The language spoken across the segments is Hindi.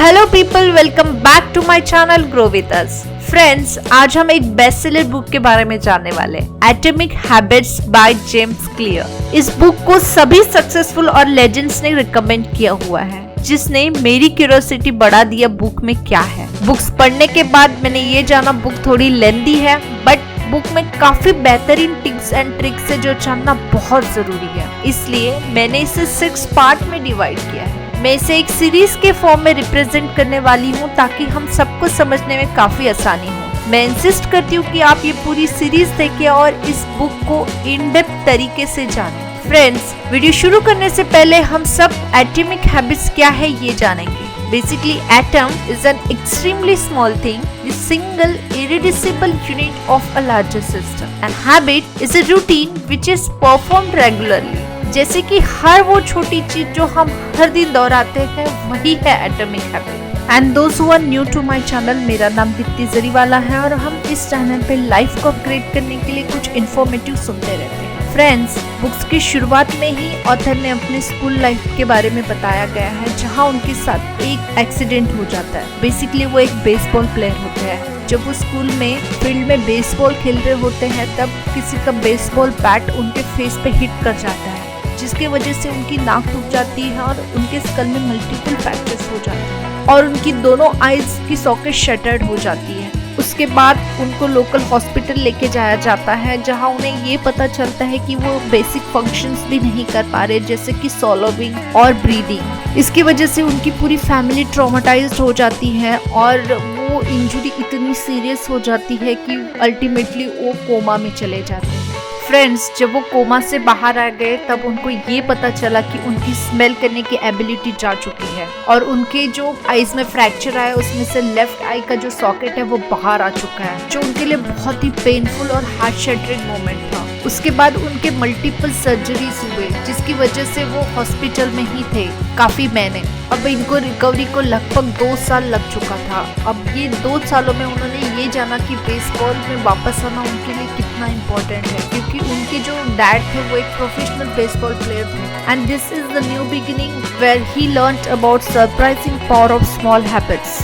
Hello people, welcome back to my channel grow with us. Friends, आज हम एक बेस्ट सेलर बुक के बारे में जानने वाले हैं, atomic habits by James clear. इस बुक को सभी सक्सेसफुल और लेजेंड्स ने रिकमेंड किया हुआ है, जिसने मेरी क्यूरियोसिटी बढ़ा दिया बुक में क्या है। बुक्स पढ़ने के बाद मैंने ये जाना बुक थोड़ी लेंथी है, बट बुक में काफी बेहतरीन टिप्स एंड ट्रिक्स है जो जानना बहुत जरूरी है। इसलिए मैंने इसे 6 पार्ट में डिवाइड किया है। मैं इसे एक सीरीज के फॉर्म में रिप्रेजेंट करने वाली हूँ ताकि हम सबको समझने में काफी आसानी हो। मैं इंसिस्ट करती हूँ कि आप ये पूरी सीरीज देखें और इस बुक को इन डेप्थ तरीके से जानें। फ्रेंड्स, वीडियो शुरू करने से पहले हम सब एटॉमिक हैबिट्स क्या है ये जानेंगे। Basically, atom is an extremely small thing, the single irreducible unit of a larger system. And habit is a routine which is performed regularly. जैसे कि हर वो छोटी चीज जो हम हर दिन दोहराते हैं वही है atomic habit. And those who are new to my channel, मेरा नाम दीप्ति जरीवाला है और हम इस चैनल पे लाइफ को अपग्रेड करने के लिए कुछ इन्फॉर्मेटिव सुनते रहते हैं। फ्रेंड्स, बुक्स की शुरुआत में ही ऑथर ने अपने स्कूल लाइफ के बारे में बताया गया है, जहाँ उनके साथ एक एक्सीडेंट हो जाता है। बेसिकली वो एक बेसबॉल प्लेयर होते हैं। जब वो स्कूल में फील्ड में बेसबॉल खेल रहे होते हैं तब किसी का बेसबॉल बैट उनके फेस पे हिट कर जाता है, जिसकी वजह से उनकी नाक टूट जाती है और उनके स्कल में मल्टीपल फ्रैक्चर्स हो जाते हैं और उनकी दोनों आईज की सॉकेट शटर्ड हो जाती है। उसके बाद उनको लोकल हॉस्पिटल लेके जाया जाता है, जहां उन्हें ये पता चलता है कि वो बेसिक फंक्शंस भी नहीं कर पा रहे, जैसे कि सॉलोविंग और ब्रीदिंग। इसकी वजह से उनकी पूरी फैमिली ट्रॉमेटाइज्ड हो जाती है और वो इंजरी इतनी सीरियस हो जाती है कि अल्टीमेटली वो कोमा में चले जाते हैं। फ्रेंड्स, जब वो कोमा से बाहर आ गए तब उनको ये पता चला कि उनकी स्मेल करने की एबिलिटी जा चुकी है और उनके जो आईज में फ्रैक्चर आया उसमें से लेफ्ट आई का जो सॉकेट है वो बाहर आ चुका है, जो उनके लिए बहुत ही पेनफुल और हार्ट शटरिंग मोमेंट था। उसके बाद उनके मल्टीपल सर्जरीज हुए, जिसकी वजह से वो हॉस्पिटल में ही थे काफी महीने। अब इनको रिकवरी को लगभग 2 साल लग चुका था। अब ये 2 सालों में उन्होंने ये जाना कि बेसबॉल में वापस आना उनके लिए कितना इम्पोर्टेंट है, क्योंकि उनके जो डैड थे वो एक प्रोफेशनल बेसबॉल प्लेयर थे। And this is the new beginning where he learned about surprising power of small habits.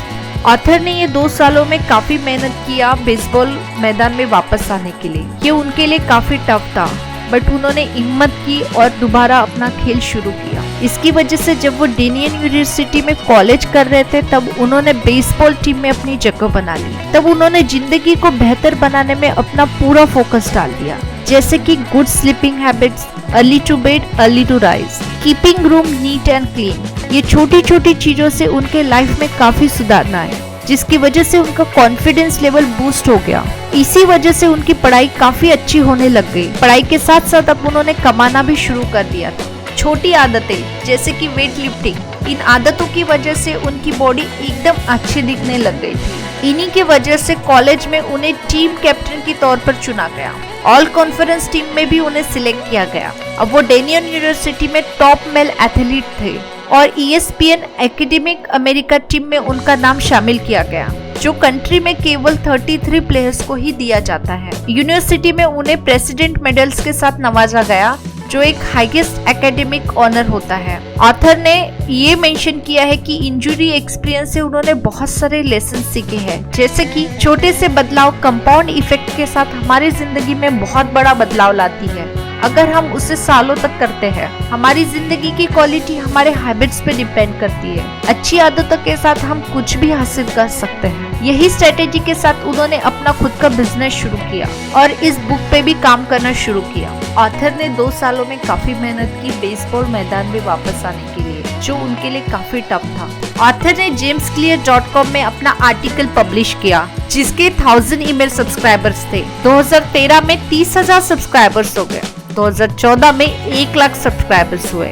Author ने ये 2 सालों में काफी मेहनत किया बेसबॉल मैदान में वापस आने के लिए। ये उनके लिए काफी टफ था, बट उन्होंने हिम्मत की और दोबारा अपना खेल शुरू किया। इसकी वजह से जब वो डेनियन यूनिवर्सिटी में कॉलेज कर रहे थे तब उन्होंने बेसबॉल टीम में अपनी जगह बना ली। तब उन्होंने जिंदगी को बेहतर बनाने में अपना पूरा फोकस डाल दिया, जैसे कि good sleeping habits, early to bed early to rise, keeping room neat and clean. ये छोटी छोटी चीजों से उनके लाइफ में काफी सुधार आया, जिसकी वजह से उनका कॉन्फिडेंस लेवल बूस्ट हो गया। इसी वजह से उनकी पढ़ाई काफी अच्छी होने लग गई। पढ़ाई के साथ साथ अब उन्होंने कमाना भी शुरू कर दिया था। छोटी आदतें जैसे कि वेट लिफ्टिंग, इन आदतों की वजह से उनकी बॉडी एकदम अच्छी दिखने लग गई थी। इन्हीं की वजह से कॉलेज में उन्हें टीम कैप्टन के तौर पर चुना गया। ऑल कॉन्फ्रेंस टीम में भी उन्हें सिलेक्ट किया गया। अब वो डेनियन यूनिवर्सिटी में टॉप मेल एथलीट थे और ESPN एकेडमिक अमेरिका टीम में उनका नाम शामिल किया गया, जो कंट्री में केवल 33 प्लेयर्स को ही दिया जाता है। यूनिवर्सिटी में उन्हें प्रेसिडेंट मेडल्स के साथ नवाजा गया, जो एक हाईएस्ट एकेडमिक ऑनर होता है। ऑथर ने ये मेंशन किया है कि इंजरी एक्सपीरियंस से उन्होंने बहुत सारे लेसन सीखे हैं, जैसे कि छोटे से बदलाव कंपाउंड इफेक्ट के साथ हमारी जिंदगी में बहुत बड़ा बदलाव लाती है। अगर हम उसे सालों तक करते हैं, हमारी जिंदगी की क्वालिटी हमारे हैबिट्स पे डिपेंड करती है। अच्छी आदतों के साथ हम कुछ भी हासिल कर सकते हैं। यही स्ट्रेटेजी के साथ उन्होंने अपना खुद का बिजनेस शुरू किया और इस बुक पे भी काम करना शुरू किया। ऑथर ने 2 सालों में काफी मेहनत की बेसबॉल मैदान में वापस आने के लिए, जो उनके लिए काफी टफ था। ऑथर ने jamesclear.com में अपना आर्टिकल पब्लिश किया, जिसके 1000 ईमेल सब्सक्राइबर्स थे। 2013 में 30,000 सब्सक्राइबर्स हो गए। 2014 में 1 लाख सब्सक्राइबर्स हुए।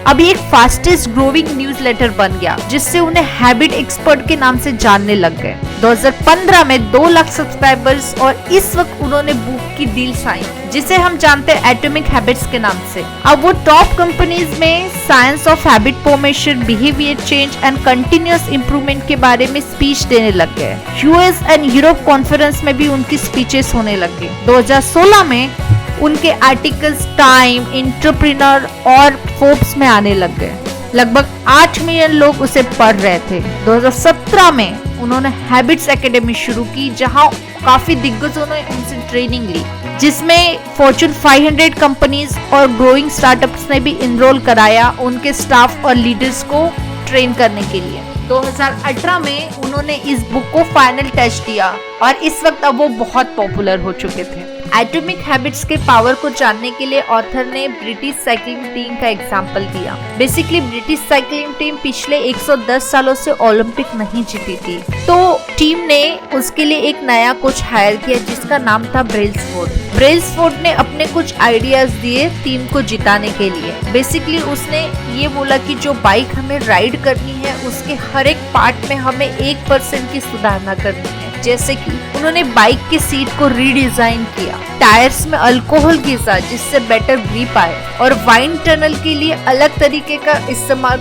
अब ये एक फास्टेस्ट ग्रोइंग न्यूज़लेटर बन गया, जिससे उन्हें हैबिट एक्सपर्ट के नाम से जानने लग गए। 2015 में 2 लाख सब्सक्राइबर्स और इस वक्त उन्होंने बुक की डील साइन, जिसे हम जानते हैं एटॉमिक हैबिट्स के नाम से। अब वो टॉप कंपनीज में science of habit formation, behaviour change and continuous improvement के बारे में स्पीच देने लग गए। US एंड यूरोप कॉन्फ्रेंस में भी उनकी स्पीचेस होने लग गई। 2016 में उनके आर्टिकल्स टाइम, एंटरप्रेन्योर और फोर्ब्स में आने लग गए। लगभग 8 मिलियन लोग उसे पढ़ रहे थे। 2017 में उन्होंने हैबिट्स एकेडमी शुरू की, जहां काफी दिग्गजों ने उनसे ट्रेनिंग ली, जिसमें फॉर्च्यून 500 कंपनीज और ग्रोइंग स्टार्टअप्स ने भी इनरोल कराया उनके स्टाफ और लीडर्स को ट्रेन करने के लिए। 2018 में उन्होंने इस बुक को फाइनल टच दिया और इस वक्त अब वो बहुत पॉपुलर हो चुके थे। एटॉमिक हैबिट्स के पावर को जानने के लिए ऑथर ने ब्रिटिश साइकिलिंग टीम का एग्जाम्पल दिया। बेसिकली ब्रिटिश साइकिलिंग टीम पिछले 110 सालों से ओलंपिक नहीं जीती थी, तो टीम ने उसके लिए एक नया कोच हायर किया जिसका नाम था ब्रेल्सफोर्ड। ब्रेल्सफोर्ड ने अपने कुछ आइडियाज दिए टीम को जिताने के लिए। बेसिकली उसने ये बोला कि जो बाइक हमें राइड करनी है उसके हर एक पार्ट में हमें 1% की सुधारना करनी है। जैसे कि उन्होंने बाइक के सीट को रीडिजाइन किया, टायर्स में अल्कोहल घिसा जिससे बेटर ग्रिप आए, और वाइन टनल के लिए अलग तरीके का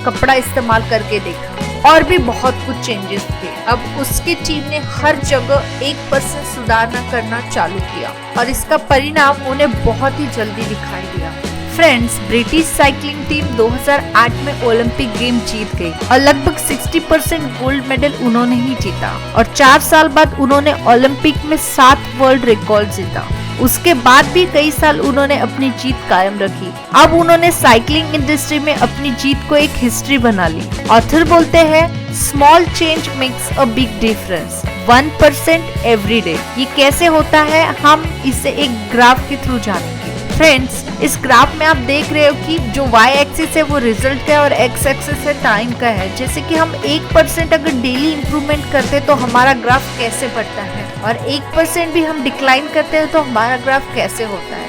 कपड़ा इस्तेमाल करके देखा, और भी बहुत कुछ चेंजेस थे। अब उसकी टीम ने हर जगह 1% सुधारना करना चालू किया और इसका परिणाम उन्हें बहुत ही जल्दी दिखाई दिया। फ्रेंड्स, ब्रिटिश साइकिलिंग टीम 2008 में ओलंपिक गेम जीत गई और लगभग 60% गोल्ड मेडल उन्होंने ही जीता, और 4 साल बाद उन्होंने ओलंपिक में 7 वर्ल्ड रिकॉर्ड जीता। उसके बाद भी कई साल उन्होंने अपनी जीत कायम रखी। अब उन्होंने साइकिलिंग इंडस्ट्री में अपनी जीत को एक हिस्ट्री बना ली। ऑथर बोलते हैं, small change makes a big difference, 1% every day. ये कैसे होता है, हम इसे एक ग्राफ के थ्रू जानेंगे। फ्रेंड्स, इस ग्राफ में आप देख रहे हो कि जो y एक्सिस है वो रिजल्ट का है और x एक्सिस है टाइम का है। जैसे कि हम 1% अगर डेली इंप्रूवमेंट करते हैं तो हमारा ग्राफ कैसे बढ़ता है, और 1% भी हम डिक्लाइन करते हैं तो हमारा ग्राफ कैसे होता है।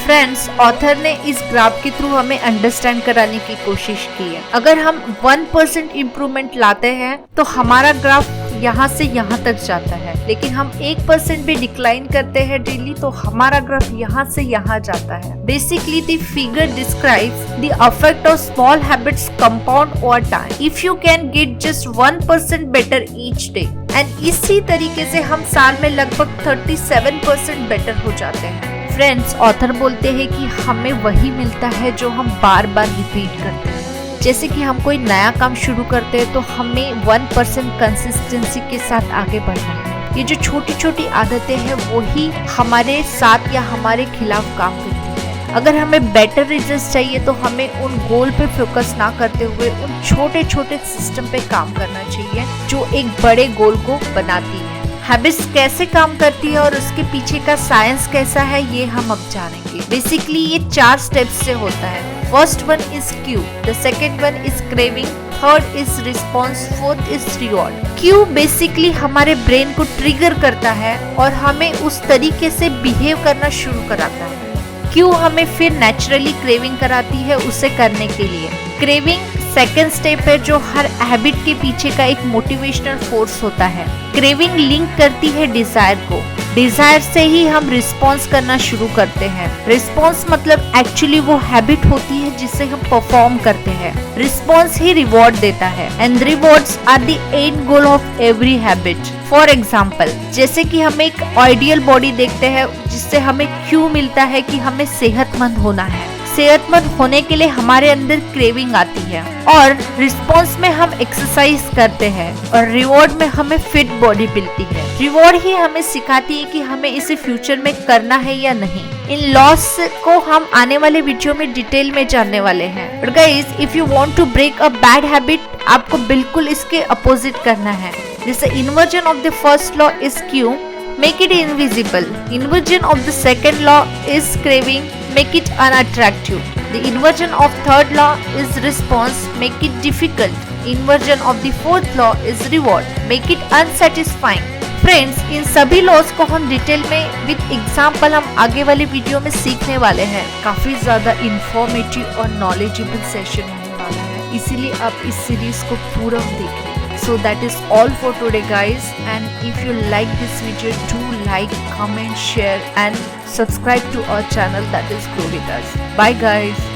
फ्रेंड्स, ऑथर ने इस ग्राफ के थ्रू हमें अंडरस्टैंड कराने की कोशिश की है। अगर हम 1% इम्प्रूवमेंट लाते हैं तो हमारा ग्राफ यहाँ से यहाँ तक जाता है, लेकिन हम 1% भी डिक्लाइन करते हैं डेली तो हमारा ग्राफ यहाँ से यहाँ जाता है। Basically the figure describes the effect of small habits compound over time if you can get just 1% better each day, and इसी तरीके से हम साल में लगभग 37% बेटर हो जाते हैं। फ्रेंड्स, ऑथर बोलते हैं कि हमें वही मिलता है जो हम बार बार रिपीट करते हैं। जैसे कि हम कोई नया काम शुरू करते हैं तो हमें 1% कंसिस्टेंसी के साथ आगे बढ़ना है। ये जो छोटी छोटी आदतें हैं वो ही हमारे साथ या हमारे खिलाफ काम करती है। अगर हमें बेटर रिजल्ट चाहिए तो हमें उन गोल पे फोकस ना करते हुए उन छोटे छोटे सिस्टम पे काम करना चाहिए जो एक बड़े गोल को बनाती है। हैबिट्स कैसे काम करती है और उसके पीछे का साइंस कैसा है ये हम अब जानेंगे। बेसिकली ये 4 स्टेप्स से होता है। First one is Q, the second one is craving, third is response, fourth is reward. Q basically हमारे ब्रेन को ट्रिगर करता है और हमें उस तरीके से बिहेव करना शुरू कराता है। क्यू हमें फिर नेचुरली क्रेविंग कराती है उसे करने के लिए। क्रेविंग सेकेंड स्टेप है जो हर हैबिट के पीछे का एक मोटिवेशनल फोर्स होता है। क्रेविंग लिंक करती है डिजायर को, डिजायर से ही हम रिस्पॉन्स करना शुरू करते हैं। रिस्पॉन्स मतलब एक्चुअली वो हैबिट होती है जिसे हम परफॉर्म करते हैं। रिस्पॉन्स ही रिवॉर्ड देता है, and rewards are the end goal of every habit. For example, जैसे कि हम एक आइडियल बॉडी देखते हैं जिससे हमें क्यों मिलता है कि हमें सेहतमंद होना है। सेहतमंद होने के लिए हमारे अंदर क्रेविंग आती है, और रिस्पॉन्स में हम एक्सरसाइज करते हैं, और रिवॉर्ड में हमें फिट बॉडी मिलती है। रिवॉर्ड ही हमें सिखाती है कि हमें इसे फ्यूचर में करना है या नहीं। इन लॉस को हम आने वाले वीडियो में डिटेल में जानने वाले हैं। But guys, if you want to break a bad habit, आपको बिल्कुल इसके अपोजिट करना है। जैसे inversion of the first law is cue, make it invisible. Inversion of the second law is craving, make it unattractive. The inversion of third law is response, make it difficult. Inversion of the fourth law is reward, make it unsatisfying. Friends, इन सभी लॉज को हम डिटेल में विद एग्जाम्पल हम आगे वाले वीडियो में सीखने वाले हैं। काफी ज्यादा इंफॉर्मेटिव और नॉलेजेबल सेशन होने वाला है, इसीलिए आप इस सीरीज को पूरा देखिए। So that is all for today guys, and if you like this video, do like, comment, share and subscribe to our channel, that is Grow With Us. Bye guys.